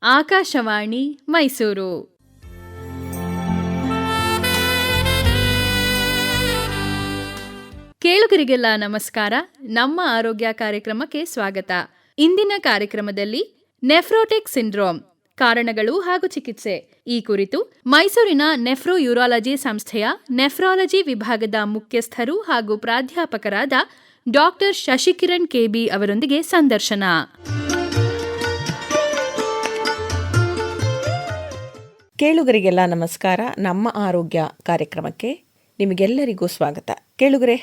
ಆಕಾಶವಾಣಿ ಮೈಸೂರು. ಕೇಳುಗರಿಗೆಲ್ಲ ನಮಸ್ಕಾರ. ನಮ್ಮ ಆರೋಗ್ಯ ಕಾರ್ಯಕ್ರಮಕ್ಕೆ ಸ್ವಾಗತ. ಇಂದಿನ ಕಾರ್ಯಕ್ರಮದಲ್ಲಿ ನೆಫ್ರೋಟಿಕ್ ಸಿಂಡ್ರೋಮ್ ಕಾರಣಗಳು ಹಾಗೂ ಚಿಕಿತ್ಸೆ ಈ ಕುರಿತು ಮೈಸೂರಿನ ನೆಫ್ರೋ ಯೂರಾಲಜಿ ಸಂಸ್ಥೆಯ ನೆಫ್ರಾಲಜಿ ವಿಭಾಗದ ಮುಖ್ಯಸ್ಥರು ಹಾಗೂ ಪ್ರಾಧ್ಯಾಪಕರಾದ ಡಾಕ್ಟರ್ ಶಶಿಕಿರಣ್ ಕೆಬಿ ಅವರೊಂದಿಗೆ ಸಂದರ್ಶನ. ಕೇಳುಗರಿಗೆಲ್ಲ ನಮಸ್ಕಾರ. ನಮ್ಮ ಆರೋಗ್ಯ ಕಾರ್ಯಕ್ರಮಕ್ಕೆ ನಿಮಗೆಲ್ಲರಿಗೂ ಸ್ವಾಗತ. ಕೇಳುಗರೆ,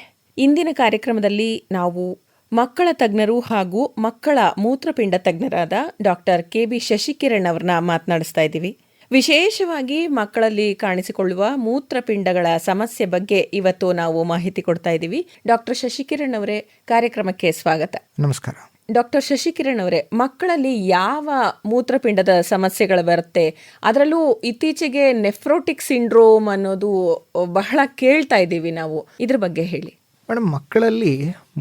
ಇಂದಿನ ಕಾರ್ಯಕ್ರಮದಲ್ಲಿ ನಾವು ಮಕ್ಕಳ ತಜ್ಞರು ಹಾಗೂ ಮಕ್ಕಳ ಮೂತ್ರಪಿಂಡ ತಜ್ಞರಾದ ಡಾಕ್ಟರ್ ಕೆಬಿ ಶಶಿಕಿರಣ್ ಅವ್ರನ್ನ ಮಾತನಾಡಿಸ್ತಾ ಇದ್ದೀವಿ. ವಿಶೇಷವಾಗಿ ಮಕ್ಕಳಲ್ಲಿ ಕಾಣಿಸಿಕೊಳ್ಳುವ ಮೂತ್ರಪಿಂಡಗಳ ಸಮಸ್ಯೆ ಬಗ್ಗೆ ಇವತ್ತು ನಾವು ಮಾಹಿತಿ ಕೊಡ್ತಾ ಇದ್ದೀವಿ. ಡಾಕ್ಟರ್ ಶಶಿಕಿರಣ್ ಅವರೇ, ಕಾರ್ಯಕ್ರಮಕ್ಕೆ ಸ್ವಾಗತ. ನಮಸ್ಕಾರ. ಡಾಕ್ಟರ್ ಶಶಿಕಿರಣ್ ಅವರೇ, ಮಕ್ಕಳಲ್ಲಿ ಯಾವ ಮೂತ್ರಪಿಂಡದ ಸಮಸ್ಯೆಗಳು ಬರುತ್ತೆ? ಅದರಲ್ಲೂ ಇತ್ತೀಚೆಗೆ ನೆಫ್ರೋಟಿಕ್ ಸಿಂಡ್ರೋಮ್ ಅನ್ನೋದು ಬಹಳ ಕೇಳ್ತಾ ಇದ್ದೀವಿ ನಾವು. ಇದ್ರ ಬಗ್ಗೆ ಹೇಳಿ ಮೇಡಮ್. ಮಕ್ಕಳಲ್ಲಿ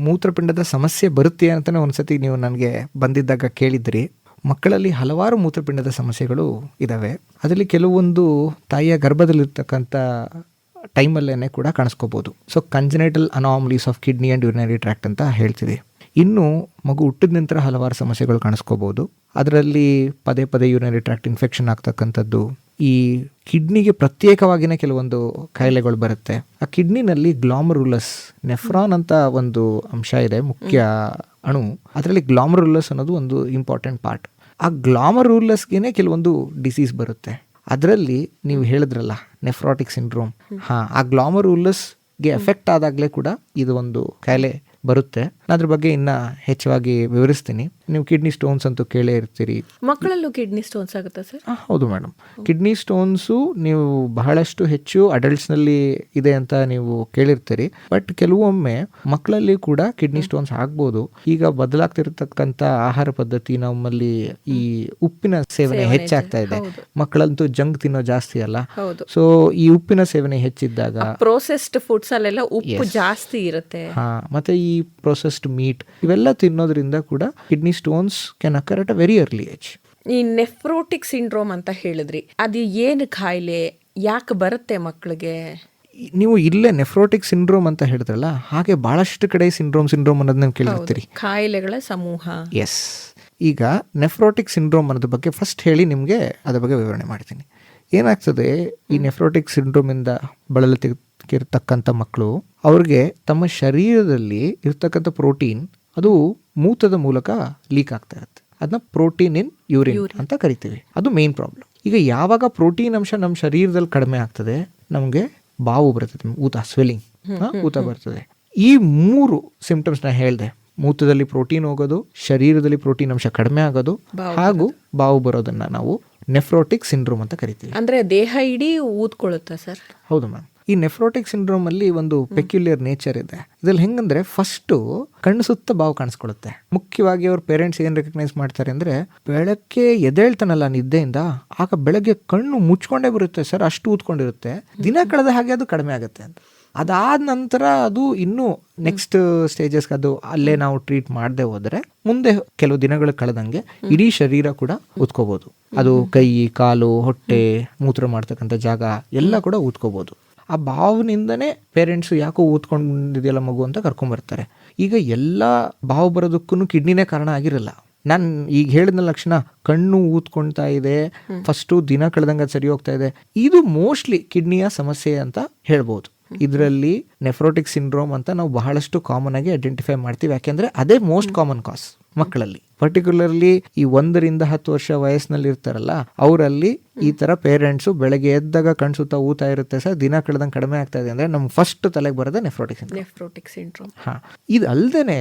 ಮೂತ್ರಪಿಂಡದ ಸಮಸ್ಯೆ ಬರುತ್ತೆ ಅಂತಲೇ ಒಂದ್ಸತಿ ನೀವು ನನಗೆ ಬಂದಿದ್ದಾಗ ಕೇಳಿದ್ರಿ. ಮಕ್ಕಳಲ್ಲಿ ಹಲವಾರು ಮೂತ್ರಪಿಂಡದ ಸಮಸ್ಯೆಗಳು ಇದ್ದಾವೆ. ಅದರಲ್ಲಿ ಕೆಲವೊಂದು ತಾಯಿಯ ಗರ್ಭದಲ್ಲಿರ್ತಕ್ಕಂಥ ಟೈಮಲ್ಲೇ ಕೂಡ ಕಾಣಿಸ್ಕೋಬೋದು. So congenital anomalies of kidney and urinary tract ಅಂತ ಹೇಳ್ತೀವಿ. ಇನ್ನು ಮಗು ಹುಟ್ಟಿದ ನಂತರ ಹಲವಾರು ಸಮಸ್ಯೆಗಳು ಕಾಣಿಸ್ಕೋಬೋದು. ಅದರಲ್ಲಿ ಪದೇ ಪದೇ ಯೂರಿನರಿ ಟ್ರ್ಯಾಕ್ಟ್ ಇನ್ಫೆಕ್ಷನ್ ಆಗ್ತಕ್ಕಂಥದ್ದು, ಈ ಕಿಡ್ನಿಗೆ ಪ್ರತ್ಯೇಕವಾಗಿಯೇ ಕೆಲವೊಂದು ಕಾಯಿಲೆಗಳು ಬರುತ್ತೆ. ಆ ಕಿಡ್ನಿನಲ್ಲಿ ಗ್ಲಾಮರುಲಸ್ ನೆಫ್ರಾನ್ ಅಂತ ಒಂದು ಅಂಶ ಇದೆ, ಮುಖ್ಯ ಅಣು. ಅದರಲ್ಲಿ ಗ್ಲಾಮರುಲಸ್ ಅನ್ನೋದು ಒಂದು ಇಂಪಾರ್ಟೆಂಟ್ ಪಾರ್ಟ್. ಆ ಗ್ಲಾಮರುಲಸ್ಗೆ ಕೆಲವೊಂದು ಡಿಸೀಸ್ ಬರುತ್ತೆ. ಅದರಲ್ಲಿ ನೀವು ಹೇಳಿದ್ರಲ್ಲ ನೆಫ್ರಾಟಿಕ್ ಸಿಂಡ್ರೋಮ್, ಆ ಗ್ಲಾಮರುಲಸ್ಗೆ ಎಫೆಕ್ಟ್ ಆದಾಗಲೇ ಕೂಡ ಇದು ಒಂದು ಕಾಯಿಲೆ ಬರುತ್ತೆ. ಅದ್ರ ಬಗ್ಗೆ ಇನ್ನ ಹೆಚ್ಚಾಗಿ ವಿವರಿಸ್ತೀನಿ. ನೀವು ಕಿಡ್ನಿ ಸ್ಟೋನ್ಸ್ ಅಂತೂ ಕೇಳೇ ಇರ್ತೀರಿ. ಮಕ್ಕಳಲ್ಲೂ ಕಿಡ್ನಿ ಸ್ಟೋನ್ಸ್ ಆಗುತ್ತಾ ಸರ್? ಹೌದು ಮೇಡಮ್. ಕಿಡ್ನಿ ಸ್ಟೋನ್ಸು ನೀವು ಬಹಳಷ್ಟು ಹೆಚ್ಚು ಅಡಲ್ಟ್ಸ್ನಲ್ಲಿ ಇದೆ ಅಂತ ನೀವು ಕೇಳಿರ್ತೀರಿ. ಬಟ್ ಕೆಲವೊಮ್ಮೆ ಮಕ್ಕಳಲ್ಲಿ ಕೂಡ ಕಿಡ್ನಿ ಸ್ಟೋನ್ಸ್ ಆಗ್ಬೋದು. ಈಗ ಬದಲಾಗ್ತಿರ್ತಕ್ಕಂಥ ಆಹಾರ ಪದ್ಧತಿ, ನಮ್ಮಲ್ಲಿ ಈ ಉಪ್ಪಿನ ಸೇವನೆ ಹೆಚ್ಚಾಗ್ತಾ ಇದೆ. ಮಕ್ಕಳಂತೂ ಜಂಕ್ ತಿನ್ನೋ ಜಾಸ್ತಿ ಅಲ್ಲ. ಸೊ ಈ ಉಪ್ಪಿನ ಸೇವನೆ ಹೆಚ್ಚಿದ್ದಾಗ ಪ್ರೊಸೆಸ್ಡ್ ಫುಡ್ಸ್ ಅಲ್ಲೆಲ್ಲ ಉಪ್ಪು ಜಾಸ್ತಿ ಇರುತ್ತೆ. ಮತ್ತೆ ಈ ಪ್ರೊಸೆಸ್ಡ್ ಮೀಟ್ ಇವೆಲ್ಲ ತಿನ್ನೋದ್ರಿಂದ ಕೂಡ kidney stones can occur at a very early age. ಈ ನೆಫ್ರೋಟಿಕ್ ಸಿಂಡ್ರೋಮ್ ಅಂತ ಹೇಳಿದ್ರಿ, ಅದು ಏನು ಕಾಯಿಲೆ, ಯಾಕೆ ಬರುತ್ತೆ ಮಕ್ಕಳಿಗೆ? ನೀವು ಇಲ್ಲೇ ನೆಫ್ರೋಟಿಕ್ ಸಿಂಡ್ರೋಮ್ ಅಂತ ಹೇಳಿದ್ರಲ್ಲ, ಹಾಗೆ ಬಹಳಷ್ಟು ಕಡೆ ಸಿಂಡ್ರೋಮ್ ಅನ್ನೋದನ್ನ ಕೇಳಿರ್ತೀರಿ, ಕಾಯಿಲೆಗಳ ಸಮೂಹ. ಎಸ್. ಈಗ ನೆಫ್ರೋಟಿಕ್ ಸಿಂಡ್ರೋಮ್ ಅನ್ನೋದ್ರ ಬಗ್ಗೆ ಫಸ್ಟ್ ಹೇಳಿ ನಿಮಗೆ ಅದ್ರ ಬಗ್ಗೆ ವಿವರಣೆ ಮಾಡ್ತೀನಿ. ಏನಾಗ್ತದೆ, ಈ ನೆಫ್ರೋಟಿಕ್ ಸಿಂಡ್ರೋಮ್ ಇಂದ ಬಳಲುತ್ತಿರ್ತಕ್ಕಂಥ ಮಕ್ಕಳು, ಅವ್ರಿಗೆ ತಮ್ಮ ಶರೀರದಲ್ಲಿ ಇರ್ತಕ್ಕಂಥ ಪ್ರೋಟೀನ್ ಅದು ಮೂತ್ರದ ಮೂಲಕ ಲೀಕ್ ಆಗ್ತಾ ಇರುತ್ತೆ. ಅದನ್ನ ಪ್ರೋಟೀನ್ ಇನ್ ಯೂರಿನ್ ಅಂತ ಕರಿತೀವಿ. ಅದು ಮೇನ್ ಪ್ರಾಬ್ಲಮ್. ಈಗ ಯಾವಾಗ ಪ್ರೋಟೀನ್ ಅಂಶ ನಮ್ಮ ಶರೀರದಲ್ಲಿ ಕಡಿಮೆ ಆಗ್ತದೆ, ನಮಗೆ ಬಾವು ಬರ್ತದೆ, ಸ್ವೆಲ್ಲಿಂಗ್, ಊತ ಬರ್ತದೆ. ಈ 3 ಸಿಂಪ್ಟಮ್ಸ್ ನಾ ಹೇಳಿದೆ. ಮೂತ್ರದಲ್ಲಿ ಪ್ರೋಟೀನ್ ಹೋಗೋದು, ಶರೀರದಲ್ಲಿ ಪ್ರೋಟೀನ್ ಅಂಶ ಕಡಿಮೆ ಆಗೋದು, ಹಾಗೂ ಬಾವು ಬರೋದನ್ನ ನಾವು ನೆಫ್ರೋಟಿಕ್ ಸಿಂಡ್ರೋಮ್ ಅಂತ ಕರಿತೀವಿ. ಅಂದ್ರೆ ದೇಹ ಇಡೀ ಊದ್ಕೊಳ್ಳುತ್ತಾ ಸರ್? ಹೌದು ಮ್ಯಾಮ್. ಈ ನೆಫ್ರೋಟಿಕ್ ಸಿಂಡ್ರೋಮ್ ಅಲ್ಲಿ ಒಂದು ಪೆಕ್ಯುಲಿಯರ್ ನೇಚರ್ ಇದೆ. ಇದ್ರಲ್ಲಿ ಹೆಂಗಂದ್ರೆ, ಫಸ್ಟ್ ಕಣ್ಣು ಸುತ್ತ ಬಾವು ಕಾಣಿಸ್ಕೊಳ್ಳುತ್ತೆ. ಮುಖ್ಯವಾಗಿ ಅವ್ರ ಪೇರೆಂಟ್ಸ್ ಏನ್ ರೆಕಗ್ನೈಸ್ ಮಾಡ್ತಾರೆ ಅಂದ್ರೆ, ಬೆಳಗ್ಗೆ ಎದ್ದೇಳ್ತಾನಲ್ಲ ನಿದ್ದೆಯಿಂದ, ಆಗ ಬೆಳಗ್ಗೆ ಕಣ್ಣು ಮುಚ್ಕೊಂಡೇ ಬರುತ್ತೆ ಸರ್, ಅಷ್ಟು ಊದ್ಕೊಂಡಿರುತ್ತೆ. ದಿನ ಕಳೆದ ಹಾಗೆ ಅದು ಕಡಿಮೆ ಆಗುತ್ತೆ ಅಂತ. ಅದಾದ ನಂತರ ಅದು ಇನ್ನೂ ನೆಕ್ಸ್ಟ್ ಸ್ಟೇಜಸ್ ಅದು ಅಲ್ಲೇ ನಾವು ಟ್ರೀಟ್ ಮಾಡದೆ ಹೋದ್ರೆ, ಮುಂದೆ ಕೆಲವು ದಿನಗಳು ಕಳೆದಂಗೆ ಇಡೀ ಶರೀರ ಕೂಡ ಊದ್ಕೋಬಹುದು. ಅದು ಕೈ, ಕಾಲು, ಹೊಟ್ಟೆ, ಮೂತ್ರ ಮಾಡ್ತಕ್ಕಂಥ ಜಾಗ ಎಲ್ಲ ಕೂಡ ಊದ್ಕೋಬಹುದು. ಆ ಬಾವಿನಿಂದನೇ ಪೇರೆಂಟ್ಸು ಯಾಕೋ ಊದ್ಕೊಂಡಿದೆಯಲ್ಲ ಮಗು ಅಂತ ಕರ್ಕೊಂಡ್ಬರ್ತಾರೆ. ಈಗ ಎಲ್ಲ ಬಾವು ಬರೋದಕ್ಕೂ ಕಿಡ್ನಿನೇ ಕಾರಣ ಆಗಿರಲ್ಲ. ನಾನು ಈಗ ಹೇಳಿದ ಲಕ್ಷಣ, ಕಣ್ಣು ಊದ್ಕೊಳ್ತಾ ಇದೆ, ಫಸ್ಟು ದಿನ ಕಳೆದಂಗೆ ಅದು ಸರಿ ಹೋಗ್ತಾ ಇದೆ, ಇದು ಮೋಸ್ಟ್ಲಿ ಕಿಡ್ನಿಯ ಸಮಸ್ಯೆ ಅಂತ ಹೇಳ್ಬೋದು. ಇದರಲ್ಲಿ ನೆಫ್ರೋಟಿಕ್ ಸಿಂಡ್ರೋಮ್ ಅಂತ ನಾವು ಬಹಳಷ್ಟು ಕಾಮನ್ ಆಗಿ ಐಡೆಂಟಿಫೈ ಮಾಡ್ತೀವಿ. ಯಾಕೆಂದ್ರೆ ಅದೇ ಮೋಸ್ಟ್ ಕಾಮನ್ ಕಾಸ್ ಮಕ್ಕಳಲ್ಲಿ. ಪರ್ಟಿಕ್ಯುಲರ್ಲಿ ಈ 1 ರಿಂದ 10 ವರ್ಷ ವಯಸ್ಸಿನಲ್ಲಿ ಇರ್ತಾರಲ್ಲ, ಅವರಲ್ಲಿ ಈ ತರ ಪೇರೆಂಟ್ಸು ಬೆಳಗ್ಗೆ ಎದ್ದಾಗ ಕಣ್ಸುತ್ತಾ ಊತ ಇರುತ್ತೆ ಸರ್, ದಿನ ಕಳೆದಂಗೆ ಕಡಿಮೆ ಆಗ್ತಾ ಇದೆ ಅಂದ್ರೆ, ನಮ್ಗೆ ಫಸ್ಟ್ ತಲೆಗೆ ಬರೋದೇ ನೆಫ್ರೋಟಿಕ್ ಸಿಂಡ್ರೋಮ್. ಇದು ಅಲ್ಲದೆ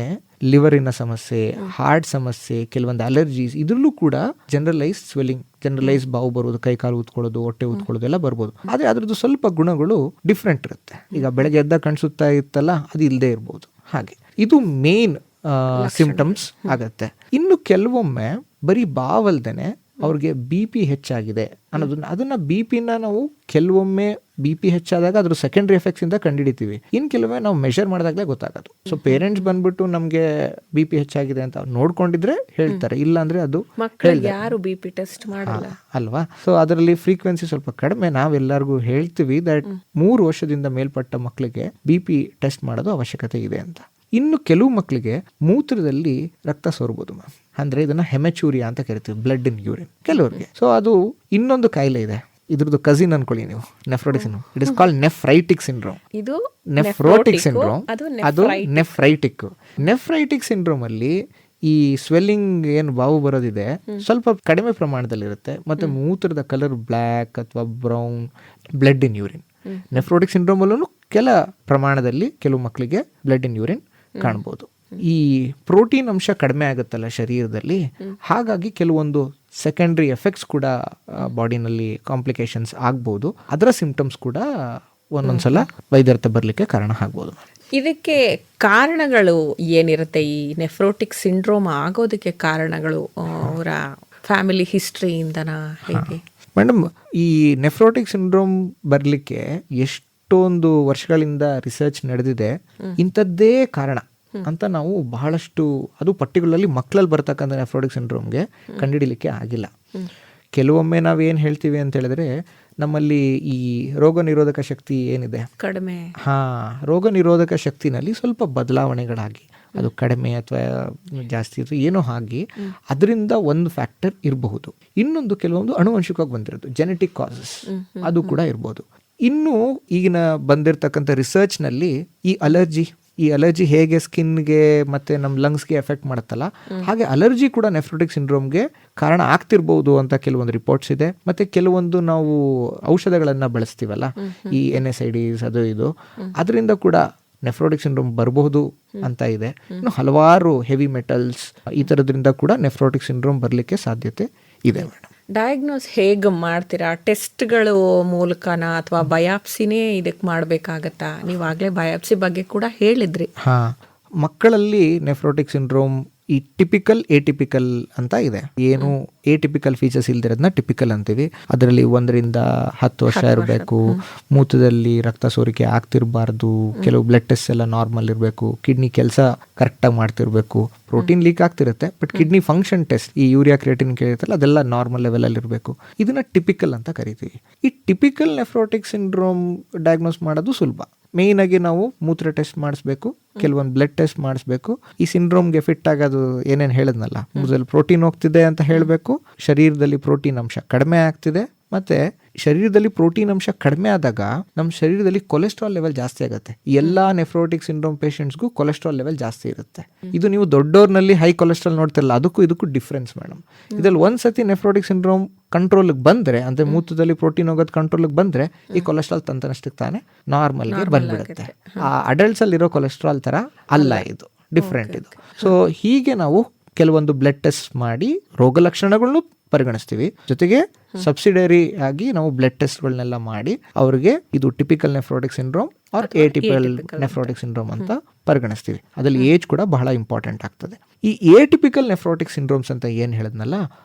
ಲಿವರಿನ ಸಮಸ್ಯೆ, ಹಾರ್ಟ್ ಸಮಸ್ಯೆ, ಕೆಲವೊಂದು ಅಲರ್ಜೀಸ್, ಇದ್ರಲ್ಲೂ ಕೂಡ ಜನರಲೈಸ್ ಸ್ವೆಲ್ಲಿಂಗ್, ಜನರಲೈಸ್ ಬಾವು ಬರೋದು, ಕೈ ಕಾಲು ಊದ್ಕೊಳ್ಳೋದು, ಹೊಟ್ಟೆ ಊದ್ಕೊಳ್ಳೋದು ಎಲ್ಲ ಬರ್ಬೋದು. ಆದ್ರೆ ಅದ್ರದ್ದು ಸ್ವಲ್ಪ ಗುಣಗಳು ಡಿಫ್ರೆಂಟ್ ಇರುತ್ತೆ. ಈಗ ಬೆಳಗ್ಗೆ ಎದ್ದಾಗ ಕಣ್ಸುತ್ತಾ ಇತ್ತಲ್ಲ, ಅದು ಇಲ್ಲದೆ ಇರ್ಬೋದು. ಹಾಗೆ ಇದು ಮೇನ್ ಸಿಂಪ್ಟಮ್ಸ್ ಆಗತ್ತೆ. ಇನ್ನು ಕೆಲವೊಮ್ಮೆ ಬರೀ ಬಾವಲ್ದೇನೆ ಅವ್ರಿಗೆ ಬಿ ಪಿ ಹೆಚ್ಚಾಗಿದೆ ಅದನ್ನ ಬಿ ಪಿನ ನಾವು ಕೆಲವೊಮ್ಮೆ ಬಿ ಪಿ ಹೆಚ್ಚಾದಾಗ ಅದ್ರ ಸೆಕೆಂಡ್ರಿ ಎಫೆಕ್ಟ್ಸ್ ಇಂದ ಕಂಡುಹಿಡಿತೀವಿ. ಕೆಲವೊಮ್ಮೆ ನಾವು ಮೆಷರ್ ಮಾಡಿದಾಗಲೇ ಗೊತ್ತಾಗೋದು. ಸೊ ಪೇರೆಂಟ್ಸ್ ಬಂದ್ಬಿಟ್ಟು ನಮ್ಗೆ ಬಿ ಪಿ ಹೆಚ್ಚಾಗಿದೆ ಅಂತ ನೋಡ್ಕೊಂಡಿದ್ರೆ ಹೇಳ್ತಾರೆ, ಇಲ್ಲ ಅಂದ್ರೆ ಅದು ಯಾರು ಬಿ ಪಿ ಟೆಸ್ಟ್ ಮಾಡಲ್ಲ ಅಲ್ವಾ. ಸೊ ಅದರಲ್ಲಿ ಫ್ರೀಕ್ವೆನ್ಸಿ ಸ್ವಲ್ಪ ಕಡಿಮೆ. ನಾವೆಲ್ಲರಿಗೂ ಹೇಳ್ತೀವಿ ದಟ್ 3 ವರ್ಷದಿಂದ ಮೇಲ್ಪಟ್ಟ ಮಕ್ಕಳಿಗೆ ಬಿ ಪಿ ಟೆಸ್ಟ್ ಮಾಡೋದು ಅವಶ್ಯಕತೆ ಇದೆ ಅಂತ. ಇನ್ನು ಕೆಲವು ಮಕ್ಕಳಿಗೆ ಮೂತ್ರದಲ್ಲಿ ರಕ್ತ ಸೋರ್ಬೋದು ಮ್ಯಾಮ್. ಅಂದ್ರೆ ಇದನ್ನ ಹೆಮೆಚೂರಿಯಾ ಅಂತ ಕರಿತೀವಿ, ಬ್ಲಡ್ ಇನ್ ಯೂರಿನ್ ಕೆಲವರಿಗೆ. ಸೊ ಅದು ಇನ್ನೊಂದು ಕಾಯಿಲೆ ಇದೆ, ಇದ್ರದ್ದು ಕಸಿನ್ ಅನ್ಕೊಳ್ಳಿ ನೀವು, nephrotic syndrome. It is called nephritic syndrome. ಇದು ನೆಫ್ರೋಟಿಕ್ ಸಿಂಡ್ರೋಮ್, ಅದು ನೆಫ್ರೈಟಿಕ್. ನೆಫ್ರೈಟಿಕ್ ಸಿಂಡ್ರೋಮ್ ಅಲ್ಲಿ ಈ ಸ್ವೆಲ್ಲಿಂಗ್ ಏನು ಬಾವು ಬರೋದಿದೆ ಸ್ವಲ್ಪ ಕಡಿಮೆ ಪ್ರಮಾಣದಲ್ಲಿರುತ್ತೆ. ಮತ್ತೆ ಮೂತ್ರದ ಕಲರ್ ಬ್ಲ್ಯಾಕ್ ಅಥವಾ brown, blood in urine. Nephrotic syndrome ಅಲ್ಲೂ ಕೆಲ ಪ್ರಮಾಣದಲ್ಲಿ ಕೆಲವು ಮಕ್ಕಳಿಗೆ ಬ್ಲಡ್ ಇನ್ ಯೂರಿನ್ ಕಾಣ್ಬೋದು. ಈ ಪ್ರೋಟೀನ್ ಅಂಶ ಕಡಿಮೆ ಆಗುತ್ತಲ್ಲ ಶರೀರದಲ್ಲಿ, ಹಾಗಾಗಿ ಕೆಲವೊಂದು ಸೆಕೆಂಡ್ರಿ ಎಫೆಕ್ಟ್ಸ್ ಕೂಡ ಬಾಡಿನಲ್ಲಿ ಕಾಂಪ್ಲಿಕೇಶನ್ಸ್ ಆಗ್ಬೋದು. ಅದರ ಸಿಂಪ್ಟಮ್ಸ್ ಕೂಡ ಒಂದೊಂದ್ಸಲ ವೈದ್ಯರತ್ರ ಬರಲಿಕ್ಕೆ ಕಾರಣ ಆಗ್ಬೋದು. ಇದಕ್ಕೆ ಕಾರಣಗಳು ಏನಿರುತ್ತೆ? ಈ ನೆಫ್ರೋಟಿಕ್ ಸಿಂಡ್ರೋಮ್ ಆಗೋದಕ್ಕೆ ಕಾರಣಗಳು ಅವರ ಫ್ಯಾಮಿಲಿ ಹಿಸ್ಟ್ರಿಯಿಂದನಾ ಹೇಗೆ? ಮೇಡಮ್, ಈ ನೆಫ್ರೋಟಿಕ್ ಸಿಂಡ್ರೋಮ್ ಬರಲಿಕ್ಕೆ ಎಷ್ಟೊಂದು ವರ್ಷಗಳಿಂದ ರಿಸರ್ಚ್ ನಡೆದಿದೆ. ಇಂಥದ್ದೇ ಕಾರಣ ಅಂತ ನಾವು ಬಹಳಷ್ಟು, ಅದು ಪರ್ಟಿಕ್ಯುಲರ್ಲಿ ಮಕ್ಕಳಲ್ಲಿ ಬರ್ತಕ್ಕಂಥ ನೆಫ್ರೋಟಿಕ್ ಸಿಂಡ್ರೋಮ್ಗೆ ಕಂಡುಹಿಡಿಲಿಕ್ಕೆ ಆಗಿಲ್ಲ. ಕೆಲವೊಮ್ಮೆ ನಾವೇನು ಹೇಳ್ತೀವಿ ಅಂತ ಹೇಳಿದ್ರೆ, ನಮ್ಮಲ್ಲಿ ಈ ರೋಗ ನಿರೋಧಕ ಶಕ್ತಿ ಏನಿದೆ ಕಡಿಮೆ, ರೋಗ ನಿರೋಧಕ ಶಕ್ತಿನಲ್ಲಿ ಸ್ವಲ್ಪ ಬದಲಾವಣೆಗಳಾಗಿ ಅದು ಕಡಿಮೆ ಅಥವಾ ಜಾಸ್ತಿ ಇತ್ತು ಏನೋ ಆಗಿ ಅದರಿಂದ ಒಂದು ಫ್ಯಾಕ್ಟರ್ ಇರಬಹುದು. ಇನ್ನೊಂದು ಕೆಲವೊಂದು ಅನುವಂಶಿಕವಾಗಿ ಬಂದಿರೋದು ಜೆನೆಟಿಕ್ ಕಾಸಸ್, ಅದು ಕೂಡ ಇರ್ಬೋದು. ಇನ್ನು ಈಗಿನ ಬಂದಿರತಕ್ಕಂಥ ರಿಸರ್ಚ್ನಲ್ಲಿ ಈ ಅಲರ್ಜಿ ಹೇಗೆ ಸ್ಕಿನ್ಗೆ ಮತ್ತೆ ನಮ್ಮ ಲಂಗ್ಸ್ಗೆ ಎಫೆಕ್ಟ್ ಮಾಡುತ್ತಲ್ಲ, ಹಾಗೆ ಅಲರ್ಜಿ ಕೂಡ ನೆಫ್ರೋಟಿಕ್ ಸಿಂಡ್ರೋಮ್ಗೆ ಕಾರಣ ಆಗ್ತಿರ್ಬೋದು ಅಂತ ಕೆಲವೊಂದು ರಿಪೋರ್ಟ್ಸ್ ಇದೆ. ಮತ್ತೆ ಕೆಲವೊಂದು ನಾವು ಔಷಧಗಳನ್ನ ಬಳಸ್ತೀವಲ್ಲ, ಈ NSAIDs ಅದು ಇದು, ಅದರಿಂದ ಕೂಡ ನೆಫ್ರೋಟಿಕ್ ಸಿಂಡ್ರೋಮ್ ಬರಬಹುದು ಅಂತ ಇದೆ. ಇನ್ನು ಹಲವಾರು ಹೆವಿ ಮೆಟಲ್ಸ್ ಈ ಥರದ್ರಿಂದ ಕೂಡ ನೆಫ್ರೋಟಿಕ್ ಸಿಂಡ್ರೋಮ್ ಬರಲಿಕ್ಕೆ ಸಾಧ್ಯತೆ ಇದೆ ಮೇಡಮ್. ಡಯಾಗ್ನೋಸ್ ಹೇಗೆ ಮಾಡ್ತೀರಾ? ಟೆಸ್ಟ್ಗಳು ಮೂಲಕನಾ ಅಥವಾ ಬಯಾಪ್ಸಿನೇ ಇದಕ್ಕೆ ಮಾಡಬೇಕಾಗತ್ತಾ? ನೀವಾಗಲೇ ಬಯಾಪ್ಸಿ ಬಗ್ಗೆ ಕೂಡ ಹೇಳಿದ್ರಿ. ಮಕ್ಕಳಲ್ಲಿ ನೆಫ್ರೋಟಿಕ್ ಸಿಂಡ್ರೋಮ್ ಈ ಟಿಪಿಕಲ್ ಎಟಿಪಿಕಲ್ ಅಂತ ಇದೆ. ಏನು ಎಟಿಪಿಕಲ್ ಫೀಚರ್ಸ್ ಇಲ್ದಿರೋದನ್ನ ಟಿಪಿಕಲ್ ಅಂತೀವಿ. ಅದರಲ್ಲಿ 1 ರಿಂದ 10 ವರ್ಷ ಇರಬೇಕು, ಮೂತ್ರದಲ್ಲಿ ರಕ್ತ ಸೋರಿಕೆ ಆಗ್ತಿರಬಾರ್ದು, ಕೆಲವು ಬ್ಲಡ್ ಟೆಸ್ಟ್ ಎಲ್ಲ ನಾರ್ಮಲ್ ಇರಬೇಕು, ಕಿಡ್ನಿ ಕೆಲಸ ಕರೆಕ್ಟಾಗಿ ಮಾಡ್ತಿರ್ಬೇಕು, ಪ್ರೋಟೀನ್ ಲೀಕ್ ಆಗ್ತಿರುತ್ತೆ ಬಟ್ ಕಿಡ್ನಿ ಫಂಕ್ಷನ್ ಟೆಸ್ಟ್, ಈ ಯೂರಿಯಾ ಕ್ರಿಯೇಟಿನ್ ಕೇಳಿರ್ತಲ್ಲ ಅದೆಲ್ಲ ನಾರ್ಮಲ್ ಲೆವೆಲಲ್ಲಿ ಇರಬೇಕು. ಇದನ್ನ ಟಿಪಿಕಲ್ ಅಂತ ಕರಿತೀವಿ. ಈ ಟಿಪಿಕಲ್ ನೆಫ್ರೋಟಿಕ್ ಸಿಂಡ್ರೋಮ್ ಡಯಾಗ್ನೋಸ್ ಮಾಡೋದು ಸುಲಭ. ಮೇಯ್ನ್ ಆಗಿ ನಾವು ಮೂತ್ರ ಟೆಸ್ಟ್ ಮಾಡಿಸ್ಬೇಕು, ಕೆಲವೊಂದು ಬ್ಲಡ್ ಟೆಸ್ಟ್ ಮಾಡಿಸ್ಬೇಕು. ಈ ಸಿಂಡ್ರೋಮ್ಗೆ ಫಿಟ್ ಆಗೋದು ಏನೇನು ಹೇಳಿದ್ನಲ್ಲ, ಮೂತ್ರದಲ್ಲಿ ಪ್ರೋಟೀನ್ ಹೋಗ್ತಿದೆ ಅಂತ ಹೇಳಬೇಕು, ಶರೀರದಲ್ಲಿ ಪ್ರೋಟೀನ್ ಅಂಶ ಕಡಿಮೆ ಆಗ್ತಿದೆ, ಮತ್ತೆ ಶರೀರದಲ್ಲಿ ಪ್ರೋಟೀನ್ ಅಂಶ ಕಡಿಮೆ ಆದಾಗ ನಮ್ಮ ಶರೀರದಲ್ಲಿ ಕೊಲೆಸ್ಟ್ರಾಲ್ ಲೆವೆಲ್ ಜಾಸ್ತಿ ಆಗುತ್ತೆ. ಎಲ್ಲಾ ನೆಫ್ರೋಟಿಕ್ ಸಿಂಡ್ರೋಮ್ ಪೇಷಂಟ್ಸ್ಗೂ ಕೊಲೆಸ್ಟ್ರಾಲ್ ಲೆವೆಲ್ ಜಾಸ್ತಿ ಇರುತ್ತೆ. ಇದು ನೀವು ದೊಡ್ಡೋರ್ನಲ್ಲಿ ಹೈ ಕೊಲೆಸ್ಟ್ರಾಲ್ ನೋಡ್ತಿರಲ್ಲ, ಇದಕ್ಕೂ ಡಿಫ್ರೆನ್ಸ್ ಮೇಡಮ್. ಇದ್ರಲ್ಲಿ ಒಂದ್ಸತಿ ನೆಫ್ರೋಟಿಕ್ ಸಿಂಡ್ರೋಮ್ ಕಂಟ್ರೋಲ್ಗೆ ಬಂದ್ರೆ, ಅಂದ್ರೆ ಮೂತ್ರದಲ್ಲಿ ಪ್ರೋಟೀನ್ ಹೋಗೋದು ಕಂಟ್ರೋಲ್ಗೆ ಬಂದ್ರೆ, ಈ ಕೊಲೆಸ್ಟ್ರಾಲ್ ತಂತನಷ್ಟಕ್ಕೆ ತಾನೇ ನಾರ್ಮಲ್ಗೆ ಬಂದ್ಬಿಡುತ್ತೆ. ಆ ಅಡಲ್ಟ್ಸ್ ಅಲ್ಲಿರೋ ಕೊಲೆಸ್ಟ್ರಾಲ್ ತರ ಅಲ್ಲ, ಇದು ಡಿಫ್ರೆಂಟ್ ಇದು. ಸೊ ಹೀಗೆ ನಾವು ಕೆಲವೊಂದು ಬ್ಲಡ್ ಟೆಸ್ಟ್ ಮಾಡಿ ರೋಗ ಲಕ್ಷಣಗಳನ್ನು ಪರಿಗಣಿಸ್ತೀವಿ, ಜೊತೆಗೆ ಸಬ್ಸಿಡರಿ ಆಗಿ ನಾವು ಬ್ಲಡ್ ಟೆಸ್ಟ್ಗಳನ್ನೆಲ್ಲ ಮಾಡಿ ಅವ್ರಿಗೆ ಇದು typical nephrotic syndrome or atypical nephrotic syndrome ಅಂತ ಪರಿಗಣಿಸ್ತೀವಿ. ಅದ್ರಲ್ಲಿ ಏಜ್ ಕೂಡ ಬಹಳ ಇಂಪಾರ್ಟೆಂಟ್ ಆಗ್ತದೆ. ಈ ಎಟಿಪಿಕಲ್ ನೆಫ್ರೋಟಿಕ್ ಸಿಂಡ್ರೋಮ್ಸ್ ಅಂತ ಏನ್ ಹೇಳಿದ್ನಲ್ಲ,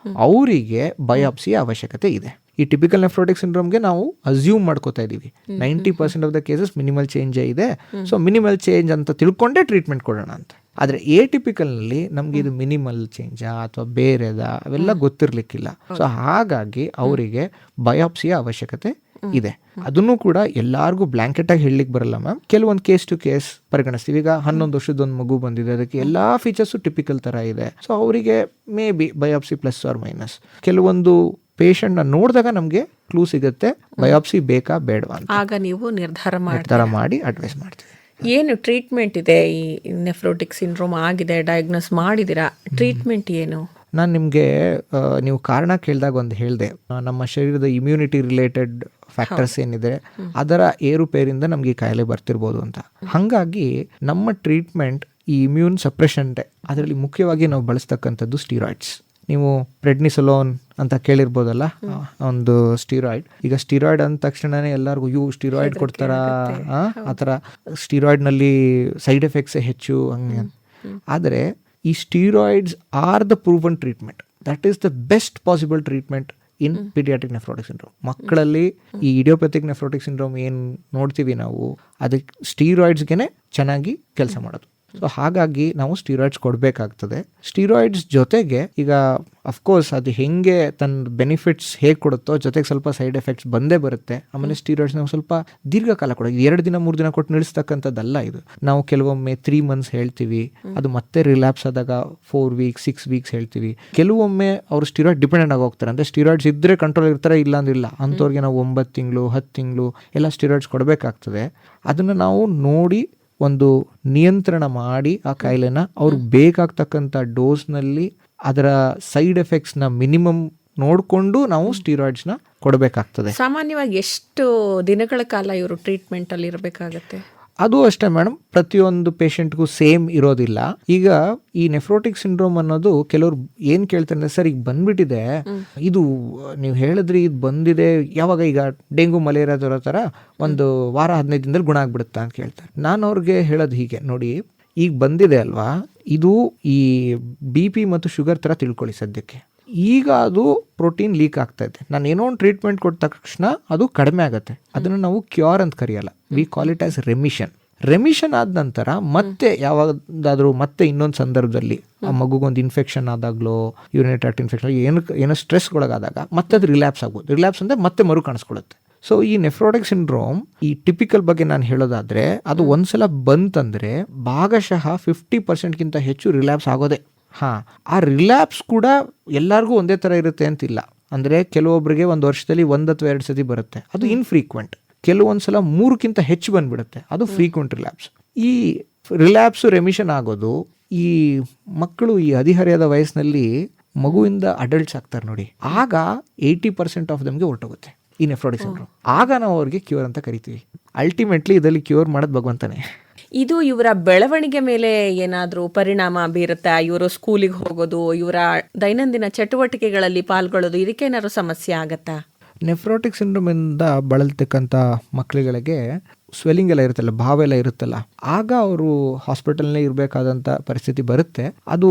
ಅವರಿಗೆ ಬಯಾಪ್ಸಿಯ ಅವಶ್ಯಕತೆ ಇದೆ. ಈ ಟಿಪಿಕಲ್ ನೆಫ್ರೋಟಿಕ್ ಸಿಂಡ್ರೋಮ್ಗೆ ನಾವು ಅಸ್ಯೂಮ್ ಮಾಡ್ಕೋತಾ ಇದೀವಿ 90% of the cases minimal change ಇದೆ, ಸೊ ಮಿನಿಮಲ್ ಚೇಂಜ್ ಅಂತ ತಿಳ್ಕೊಂಡೇ ಟ್ರೀಟ್ಮೆಂಟ್ ಕೊಡೋಣ ಅಂತ. ಆದ್ರೆ ಎಟಿಪಿಕಲ್ನಲ್ಲಿ ನಮ್ಗೆ ಇದು ಮಿನಿಮಲ್ ಚೇಂಜಾ ಅಥವಾ ಬೇರೆದ ಅವೆಲ್ಲ ಗೊತ್ತಿರ್ಲಿಕ್ಕಿಲ್ಲ. ಸೊ ಹಾಗಾಗಿ ಅವರಿಗೆ ಬಯಾಪ್ಸಿಯ ಅವಶ್ಯಕತೆ ಇದೆ. ಅದನ್ನು ಕೂಡ ಎಲ್ಲಾರ್ಗೂ ಬ್ಲಾಂಕೆಟ್ ಆಗಿ ಹೇಳಲಿಕ್ಕೆ ಬರಲ್ಲ ಮ್ಯಾಮ್. ಕೆಲವೊಂದು ಕೇಸ್ ಟು ಕೇಸ್ ಪರಿಗಣಿಸ್ತೀವಿ. ಈಗ 11 ವರ್ಷದೊಂದು ಮಗು ಬಂದಿದೆ, ಅದಕ್ಕೆ ಎಲ್ಲಾ ಫೀಚರ್ಸು ಟಿಪಿಕಲ್ ತರ ಇದೆ, ಸೊ ಅವರಿಗೆ may be biopsy plus or minus. ಕೆಲವೊಂದು ಪೇಷಂಟ್ ನ ನೋಡಿದಾಗ ನಮ್ಗೆ ಕ್ಲೂ ಸಿಗುತ್ತೆ ಬಯಾಪ್ಸಿ ಬೇಕಾ ಬೇಡವಾ ಅಂತ. ಆಗ ನೀವು ನಿರ್ಧಾರ ಮಾಡಿ ಅಡ್ವೈಸ್ ಮಾಡ್ತೀವಿ. ಏನು ಟ್ರೀಟ್ಮೆಂಟ್ ಇದೆ? ಈ ನೆಫ್ರೋಟಿಕ್ ಸಿಂಡ್ರೋಮ್ ಆಗಿದೆ, ಡಯಾಗ್ನೋಸ್ ಮಾಡಿದಿರಾ, ಟ್ರೀಟ್ಮೆಂಟ್ ಏನು? ನಾನು ನಿಮಗೆ ನೀವು ಕಾರಣ ಕೇಳಿದಾಗ ಒಂದು ಹೇಳಿದೆ, ನಮ್ಮ ಶರೀರದ ಇಮ್ಯುನಿಟಿ ರಿಲೇಟೆಡ್ ಫ್ಯಾಕ್ಟರ್ಸ್ ಏನಿದೆ ಅದರ ಏರುಪೇರಿಂದ ನಮ್ಗೆ ಈ ಕಾಯಿಲೆ ಬರ್ತಿರ್ಬೋದು ಅಂತ. ಹಾಗಾಗಿ ನಮ್ಮ ಟ್ರೀಟ್ಮೆಂಟ್ ಈ ಇಮ್ಯೂನ್ ಸಪ್ರೆಷನ್, ಅದರಲ್ಲಿ ಮುಖ್ಯವಾಗಿ ನಾವು ಬಳಸ್ತಕ್ಕಂಥದ್ದು ಸ್ಟೀರಾಯ್ಡ್ಸ್. ನೀವು ಪ್ರೆಡ್ನಿಸೋಲೋನ್ ಅಂತ ಕೇಳಿರ್ಬೋದಲ್ಲ, ಒಂದು ಸ್ಟೀರಾಯ್ಡ್. ಈಗ ಸ್ಟೀರಾಯ್ಡ್ ಅಂದ ತಕ್ಷಣನೇ ಎಲ್ಲರಿಗೂ ಸ್ಟೀರಾಯ್ಡ್ ಕೊಡ್ತಾರ, ಆ ಥರ ಸ್ಟೀರಾಯ್ಡ್ ನಲ್ಲಿ ಸೈಡ್ ಎಫೆಕ್ಟ್ಸ್ ಹೆಚ್ಚು ಹಂಗೆ. ಆದರೆ ಈ steroids are the proven treatment. That is the best possible treatment in paediatric nephrotic syndrome. ಮಕ್ಕಳಲ್ಲಿ ಈ ಇಡಿಯೋಪ್ಯಾಥಿಕ್ ನೆಫ್ರೋಟಿಕ್ ಸಿಂಡ್ರೋಮ್ ಏನು ನೋಡ್ತೀವಿ ನಾವು, ಅದಕ್ಕೆ ಸ್ಟೀರಾಯ್ಡ್ಸ್ಗೆ ಚೆನ್ನಾಗಿ ಕೆಲಸ ಮಾಡೋದು. ಸೊ ಹಾಗಾಗಿ ನಾವು ಸ್ಟೀರಾಯ್ಡ್ಸ್ ಕೊಡಬೇಕಾಗ್ತದೆ. ಸ್ಟೀರಾಯ್ಡ್ಸ್ ಜೊತೆಗೆ ಈಗ ಅಫ್ಕೋರ್ಸ್ ಅದು ಹೆಂಗೆ ತನ್ನ ಬೆನಿಫಿಟ್ಸ್ ಹೇಗೆ ಕೊಡುತ್ತೋ ಜೊತೆಗೆ ಸ್ವಲ್ಪ ಸೈಡ್ ಎಫೆಕ್ಟ್ಸ್ ಬಂದೇ ಬರುತ್ತೆ. ಆಮೇಲೆ ಸ್ಟೀರಾಯ್ಡ್ಸ್ ನಾವು ಸ್ವಲ್ಪ ದೀರ್ಘಕಾಲ ಕೊಡೋದು, 2 ದಿನ 3 ದಿನ ಕೊಟ್ಟು ನಿಲ್ಲಿಸ್ತಕ್ಕಂಥದ್ದಲ್ಲ ಇದು. ನಾವು ಕೆಲವೊಮ್ಮೆ 3 months ಹೇಳ್ತೀವಿ, ಅದು ಮತ್ತೆ ರಿಲ್ಯಾಪ್ಸ್ ಆದಾಗ 4 weeks 6 weeks ಹೇಳ್ತೀವಿ. ಕೆಲವೊಮ್ಮೆ ಅವರು ಸ್ಟೀರಾಯ್ಡ್ ಡಿಪೆಂಡೆಂಟ್ ಆಗಿ ಹೋಗ್ತಾರೆ, ಅಂದರೆ ಸ್ಟೀರಾಯ್ಡ್ಸ್ ಇದ್ದರೆ ಕಂಟ್ರೋಲ್ ಇರ್ತಾರೆ, ಇಲ್ಲ ಅಂದಿಲ್ಲ. ಅಂಥವ್ರಿಗೆ ನಾವು 9 ತಿಂಗಳು 10 ತಿಂಗಳು ಎಲ್ಲ ಸ್ಟೀರಾಯ್ಡ್ಸ್ ಕೊಡಬೇಕಾಗ್ತದೆ. ಅದನ್ನು ನಾವು ನೋಡಿ ಒಂದು ನಿಯಂತ್ರಣ ಮಾಡಿ ಆ ಕಾಯಿಲೆನ ಅವ್ರಿಗೆ ಬೇಕಾಗ್ತಕ್ಕಂಥ ಡೋಸ್ನಲ್ಲಿ ಅದರ ಸೈಡ್ ಎಫೆಕ್ಟ್ಸ್ನ ಮಿನಿಮಮ್ ನೋಡಿಕೊಂಡು ನಾವು ಸ್ಟೀರಾಯ್ಡ್ಸ್ನ ಕೊಡಬೇಕಾಗ್ತದೆ. ಸಾಮಾನ್ಯವಾಗಿ ಎಷ್ಟು ದಿನಗಳ ಕಾಲ ಇವರು ಟ್ರೀಟ್ಮೆಂಟಲ್ಲಿ ಇರಬೇಕಾಗತ್ತೆ? ಅದು ಅಷ್ಟೇ ಮೇಡಮ್, ಪ್ರತಿಯೊಂದು ಪೇಷಂಟ್ಗೂ ಸೇಮ್ ಇರೋದಿಲ್ಲ. ಈಗ ಈ ನೆಫ್ರೋಟಿಕ್ ಸಿಂಡ್ರೋಮ್ ಅನ್ನೋದು ಕೆಲವ್ರು ಏನು ಕೇಳ್ತಾರೆ ಅಂದರೆ, ಸರ್ ಈಗ ಬಂದ್ಬಿಟ್ಟಿದೆ, ಇದು ನೀವು ಹೇಳಿದ್ರಿ ಇದು ಬಂದಿದೆ ಯಾವಾಗ, ಈಗ ಡೆಂಗು ಮಲೇರಿಯಾ ಬರೋ ಥರ ಒಂದು ವಾರ 15 ದಿನದಲ್ಲಿ ಗುಣ ಆಗ್ಬಿಡುತ್ತಾ ಅಂತ ಕೇಳ್ತಾರೆ. ನಾನು ಅವ್ರಿಗೆ ಹೇಳೋದು ಹೀಗೆ, ನೋಡಿ ಈಗ ಬಂದಿದೆ ಅಲ್ವಾ, ಇದು ಈ BP ಮತ್ತು ಶುಗರ್ ಥರ ತಿಳ್ಕೊಳ್ಳಿ ಸದ್ಯಕ್ಕೆ. ಈಗ ಅದು ಪ್ರೋಟೀನ್ ಲೀಕ್ ಆಗ್ತಾ ಇದೆ, ನಾನು ಏನೋ ಒಂದು ಟ್ರೀಟ್ಮೆಂಟ್ ಕೊಟ್ಟ ತಕ್ಷಣ ಅದು ಕಡಿಮೆ ಆಗುತ್ತೆ. ಅದನ್ನು ನಾವು ಕ್ಯೂರ್ ಅಂತ ಕರೆಯಲ್ಲ, we call it as remission ಆದ ನಂತರ ಮತ್ತೆ ಯಾವಾಗಾದರೂ ಮತ್ತೆ ಇನ್ನೊಂದು ಸಂದರ್ಭದಲ್ಲಿ ಆ ಮಗುಗೊಂದು ಇನ್ಫೆಕ್ಷನ್ ಆದಾಗಲೋ, ಯೂರಿನರಿ ಟ್ರಾಕ್ಟ್ ಇನ್ಫೆಕ್ಷನ್ ಏನೋ ಸ್ಟ್ರೆಸ್ಗೊಳಗಾದಾಗ ಮತ್ತೆ ಅದು ರಿಲ್ಯಾಪ್ಸ್ ಆಗ್ಬೋದು. ರಿಲ್ಯಾಪ್ಸ್ ಅಂದರೆ ಮತ್ತೆ ಮರು ಕಾಣಿಸ್ಕೊಳ್ಳುತ್ತೆ. ಸೊ ಈ ನೆಫ್ರೋಟಿಕ್ ಸಿಂಡ್ರೋಮ್ ಈ ಟಿಪಿಕಲ್ ಬಗ್ಗೆ ನಾನು ಹೇಳೋದಾದರೆ, ಅದು ಒಂದ್ಸಲ ಬಂತಂದರೆ ಭಾಗಶಃ 50%ಗಿಂತ ಹೆಚ್ಚು ರಿಲ್ಯಾಪ್ಸ್ ಆಗೋದೆ. ಆ ರಿಲ್ಯಾಪ್ಸ್ ಕೂಡ ಎಲ್ಲರಿಗೂ ಒಂದೇ ಥರ ಇರುತ್ತೆ ಅಂತಿಲ್ಲ. ಅಂದರೆ ಕೆಲವೊಬ್ಬರಿಗೆ ಒಂದು ವರ್ಷದಲ್ಲಿ 1 ಅಥವಾ 2 ಸತಿ ಬರುತ್ತೆ, ಅದು ಇನ್ಫ್ರೀಕ್ವೆಂಟ್. ಕೆಲವೊಂದ್ಸಲ 3ಕ್ಕಿಂತ ಹೆಚ್ಚು ಬಂದ್ಬಿಡುತ್ತೆ, ಅದು ಫ್ರೀಕ್ವೆಂಟ್ ರಿಲ್ಯಾಪ್ಸ್. ಈ ರಿಲ್ಯಾಪ್ಸು ರೆಮಿಷನ್ ಆಗೋದು ಈ ಮಕ್ಕಳು ಈ ಹದಿಹರೆಯದ ವಯಸ್ಸಿನಲ್ಲಿ ಮಗುವಿಂದ ಅಡಲ್ಟ್ಸ್ ಆಗ್ತಾರೆ ನೋಡಿ, ಆಗ 80% ಆಫ್ ದಮ್ಗೆ ಹೊರಟೋಗುತ್ತೆ ಈ ನೆಫ್ರೋಟಿಕ್ ಸಿಂಡ್ರೋಮ್. ಆಗ ನಾವು ಅವ್ರಿಗೆ ಕ್ಯೂರ್ ಅಂತ ಕರಿತೀವಿ. ಅಲ್ಟಿಮೇಟ್ಲಿ ಇದರಲ್ಲಿ ಕ್ಯೂರ್ ಮಾಡೋದು ಭಗವಂತನೇ. ಇದು ಇವರ ಬೆಳವಣಿಗೆ ಮೇಲೆ ಏನಾದರೂ ಪರಿಣಾಮ ಬೀರುತ್ತಾ? ಇವರು ಸ್ಕೂಲಿಗೆ ಹೋಗೋದು, ಇವರ ದೈನಂದಿನ ಚಟುವಟಿಕೆಗಳಲ್ಲಿ ಪಾಲ್ಗೊಳ್ಳೋದು, ಇದಕ್ಕೇನಾದ್ರು ಸಮಸ್ಯೆ ಆಗತ್ತಾ? ನೆಫ್ರೋಟಿಕ್ ಸಿಂಡ್ರೋಮಿಂದ ಬಳಲ್ತಕ್ಕಂಥ ಮಕ್ಕಳುಗಳಿಗೆ ಸ್ವೆಲ್ಲಿಂಗ್ ಎಲ್ಲ ಇರುತ್ತಲ್ಲ, ಭಾವ ಎಲ್ಲ ಇರುತ್ತಲ್ಲ, ಆಗ ಅವರು ಹಾಸ್ಪಿಟಲ್ನೇ ಇರಬೇಕಾದಂಥ ಪರಿಸ್ಥಿತಿ ಬರುತ್ತೆ. ಅದು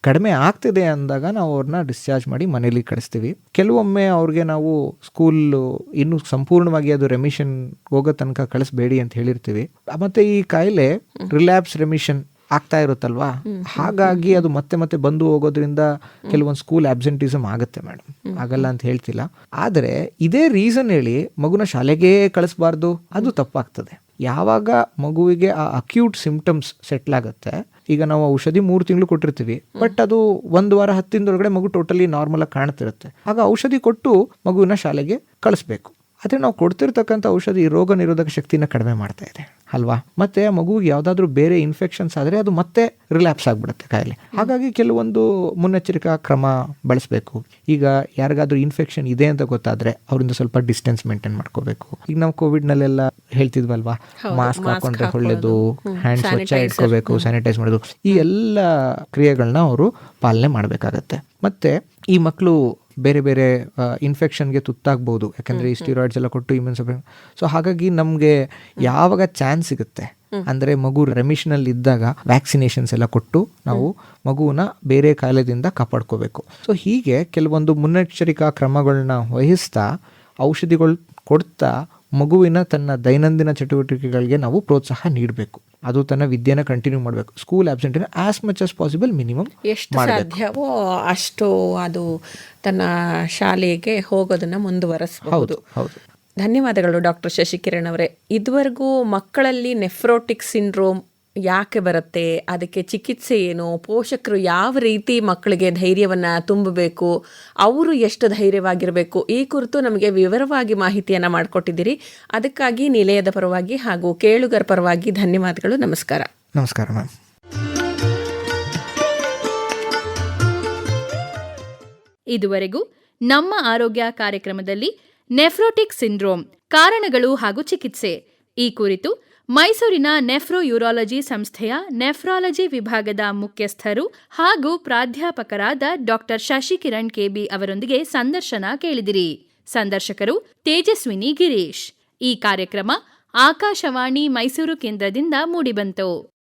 ಕಡಿಮೆ ಆಗ್ತಿದೆ ಅಂದಾಗ ನಾವು ಅವ್ರನ್ನ ಡಿಸ್ಚಾರ್ಜ್ ಮಾಡಿ ಮನೇಲಿ ಕಳಿಸ್ತೀವಿ. ಕೆಲವೊಮ್ಮೆ ಅವ್ರಿಗೆ ನಾವು ಸ್ಕೂಲ್ ಇನ್ನೂ ಸಂಪೂರ್ಣವಾಗಿ ಅದು ರೆಮಿಷನ್ ಹೋಗೋ ತನಕ ಕಳಿಸ್ಬೇಡಿ ಅಂತ ಹೇಳಿರ್ತೀವಿ. ಮತ್ತು ಈ ಕಾಯಿಲೆ ರಿಲ್ಯಾಪ್ಸ್ ರೆಮಿಷನ್ ಆಗ್ತಾ ಇರುತ್ತಲ್ವಾ, ಹಾಗಾಗಿ ಅದು ಮತ್ತೆ ಮತ್ತೆ ಬಂದು ಹೋಗೋದ್ರಿಂದ ಕೆಲವೊಂದು ಸ್ಕೂಲ್ ಆಬ್ಸೆಂಟಿಸಮ್ ಆಗುತ್ತೆ ಮೇಡಮ್, ಆಗಲ್ಲ ಅಂತ ಹೇಳ್ತಿಲ್ಲ. ಆದರೆ ಇದೇ ರೀಸನ್ ಹೇಳಿ ಮಗುನ ಶಾಲೆಗೆ ಕಳಿಸ್ಬಾರ್ದು, ಅದು ತಪ್ಪಾಗ್ತದೆ. ಯಾವಾಗ ಮಗುವಿಗೆ ಆ ಅಕ್ಯೂಟ್ ಸಿಂಪ್ಟಮ್ಸ್ ಸೆಟ್ಲ್ ಆಗುತ್ತೆ, ಈಗ ನಾವು ಔಷಧಿ 3 ತಿಂಗಳು ಕೊಟ್ಟಿರ್ತೀವಿ, ಬಟ್ ಅದು 1 ವಾರ 10 ದಿನದೊಳಗಡೆ ಮಗು ಟೋಟಲಿ ನಾರ್ಮಲ್ ಆಗಿ ಕಾಣ್ತಿರುತ್ತೆ, ಆಗ ಔಷಧಿ ಕೊಟ್ಟು ಮಗುವಿನ ಶಾಲೆಗೆ ಕಳಿಸ್ಬೇಕು. ಆದರೆ ನಾವು ಕೊಡ್ತಿರ್ತಕ್ಕಂಥ ಔಷಧಿ ರೋಗ ನಿರೋಧಕ ಶಕ್ತಿನ ಕಡಿಮೆ ಮಾಡ್ತಾ ಇದೆ ಅಲ್ವಾ. ಮತ್ತೆ ಮಗುವಿಗೆ ಯಾವುದಾದ್ರೂ ಬೇರೆ ಇನ್ಫೆಕ್ಷನ್ಸ್ ಆದರೆ ಅದು ಮತ್ತೆ ರಿಲ್ಯಾಪ್ಸ್ ಆಗಿಬಿಡುತ್ತೆ ಕಾಯಿಲೆ. ಹಾಗಾಗಿ ಕೆಲವೊಂದು ಮುನ್ನೆಚ್ಚರಿಕಾ ಕ್ರಮ ಬಳಸಬೇಕು. ಈಗ ಯಾರಿಗಾದ್ರೂ ಇನ್ಫೆಕ್ಷನ್ ಇದೆ ಅಂತ ಗೊತ್ತಾದರೆ ಅವರಿಂದ ಸ್ವಲ್ಪ ಡಿಸ್ಟೆನ್ಸ್ ಮೇಂಟೈನ್ ಮಾಡ್ಕೋಬೇಕು. ಈಗ ನಾವು ಕೋವಿಡ್ನಲ್ಲೆಲ್ಲ ಹೇಳ್ತಿದ್ವಲ್ವಾ, ಮಾಸ್ಕ್ ಹಾಕೊಂಡ್ರೆ ಒಳ್ಳೆಯದು, ಹ್ಯಾಂಡ್ ಸ್ವಚ್ಛ ಇಟ್ಕೋಬೇಕು, ಸ್ಯಾನಿಟೈಸ್ ಮಾಡೋದು, ಈ ಎಲ್ಲ ಕ್ರಿಯೆಗಳನ್ನ ಅವರು ಪಾಲನೆ ಮಾಡಬೇಕಾಗತ್ತೆ. ಮತ್ತು ಈ ಮಕ್ಕಳು ಬೇರೆ ಬೇರೆ ಇನ್ಫೆಕ್ಷನ್ಗೆ ತುತ್ತಾಗ್ಬೋದು, ಯಾಕಂದರೆ ಈ ಸ್ಟೀರಾಯ್ಡ್ಸ್ ಎಲ್ಲ ಕೊಟ್ಟು ಇಮ್ಯೂನ್ ಸಪ್ರೆಷನ್. ಸೊ ಹಾಗಾಗಿ ನಮಗೆ ಯಾವಾಗ ಚಾನ್ಸ್ ಸಿಗುತ್ತೆ ಅಂದರೆ ಮಗು ರೆಮಿಷನಲ್ಲಿ ಇದ್ದಾಗ ವ್ಯಾಕ್ಸಿನೇಷನ್ಸ್ ಎಲ್ಲ ಕೊಟ್ಟು ನಾವು ಮಗುವನ್ನ ಬೇರೆ ಕಾಯಿಲೆದಿಂದ ಕಾಪಾಡ್ಕೋಬೇಕು. ಸೊ ಹೀಗೆ ಕೆಲವೊಂದು ಮುನ್ನೆಚ್ಚರಿಕಾ ಕ್ರಮಗಳನ್ನ ವಹಿಸ್ತಾ, ಔಷಧಿಗಳು ಕೊಡ್ತಾ ಮಗುವಿನ ತನ್ನ ದೈನಂದಿನ ಚಟುವಟಿಕೆಗಳಿಗೆ ನಾವು ಪ್ರೋತ್ಸಾಹ ನೀಡಬೇಕು. ಅದು ತನ್ನ ವಿದ್ಯೆನ ಕಂಟಿನ್ಯೂ ಮಾಡಬೇಕು. ಸ್ಕೂಲ್ ಆಬ್ಸೆಂಟಿನ as much as possible minimum ಎಷ್ಟು ಸಾಧ್ಯವೋ ಅಷ್ಟು ಅದು ತನ್ನ ಶಾಲೆಗೆ ಹೋಗೋದನ್ನು ಮುಂದುವರಿಸಬಹುದು. ಹೌದು. ಧನ್ಯವಾದಗಳು ಡಾಕ್ಟರ್ ಶಶಿಕಿರಣ್ ಅವರೇ. ಇದುವರೆಗೂ ಮಕ್ಕಳಲ್ಲಿ ನೆಫ್ರೋಟಿಕ್ ಸಿಂಡ್ರೋಮ್ ಯಾಕೆ ಬರುತ್ತೆ, ಅದಕ್ಕೆ ಚಿಕಿತ್ಸೆ ಏನು, ಪೋಷಕರು ಯಾವ ರೀತಿ ಮಕ್ಕಳಿಗೆ ಧೈರ್ಯವನ್ನು ತುಂಬಬೇಕು, ಅವರು ಎಷ್ಟು ಧೈರ್ಯವಾಗಿರಬೇಕು, ಈ ಕುರಿತು ನಮಗೆ ವಿವರವಾಗಿ ಮಾಹಿತಿಯನ್ನು ಮಾಡಿಕೊಟ್ಟಿದ್ದೀರಿ. ಅದಕ್ಕಾಗಿ ನಿಲಯದ ಪರವಾಗಿ ಹಾಗೂ ಕೇಳುಗರ ಪರವಾಗಿ ಧನ್ಯವಾದಗಳು. ನಮಸ್ಕಾರ. ನಮಸ್ಕಾರ ಮ್ಯಾಮ್. ಇದುವರೆಗೂ ನಮ್ಮ ಆರೋಗ್ಯ ಕಾರ್ಯಕ್ರಮದಲ್ಲಿ ನೆಫ್ರೋಟಿಕ್ ಸಿಂಡ್ರೋಮ್ ಕಾರಣಗಳು ಹಾಗೂ ಚಿಕಿತ್ಸೆ ಈ ಕುರಿತು ಮೈಸೂರಿನ ನೆಫ್ರೋ ಯೂರಾಲಜಿ ಸಂಸ್ಥೆಯ ನೆಫ್ರಾಲಜಿ ವಿಭಾಗದ ಮುಖ್ಯಸ್ಥರು ಹಾಗೂ ಪ್ರಾಧ್ಯಾಪಕರಾದ ಡಾಕ್ಟರ್ ಶಶಿಕಿರಣ್ ಕೆಬಿ ಅವರೊಂದಿಗೆ ಸಂದರ್ಶನ ಕೇಳಿದಿರಿ. ಸಂದರ್ಶಕರು ತೇಜಸ್ವಿನಿ ಗಿರೀಶ್. ಈ ಕಾರ್ಯಕ್ರಮ ಆಕಾಶವಾಣಿ ಮೈಸೂರು ಕೇಂದ್ರದಿಂದ ಮೂಡಿಬಂತು.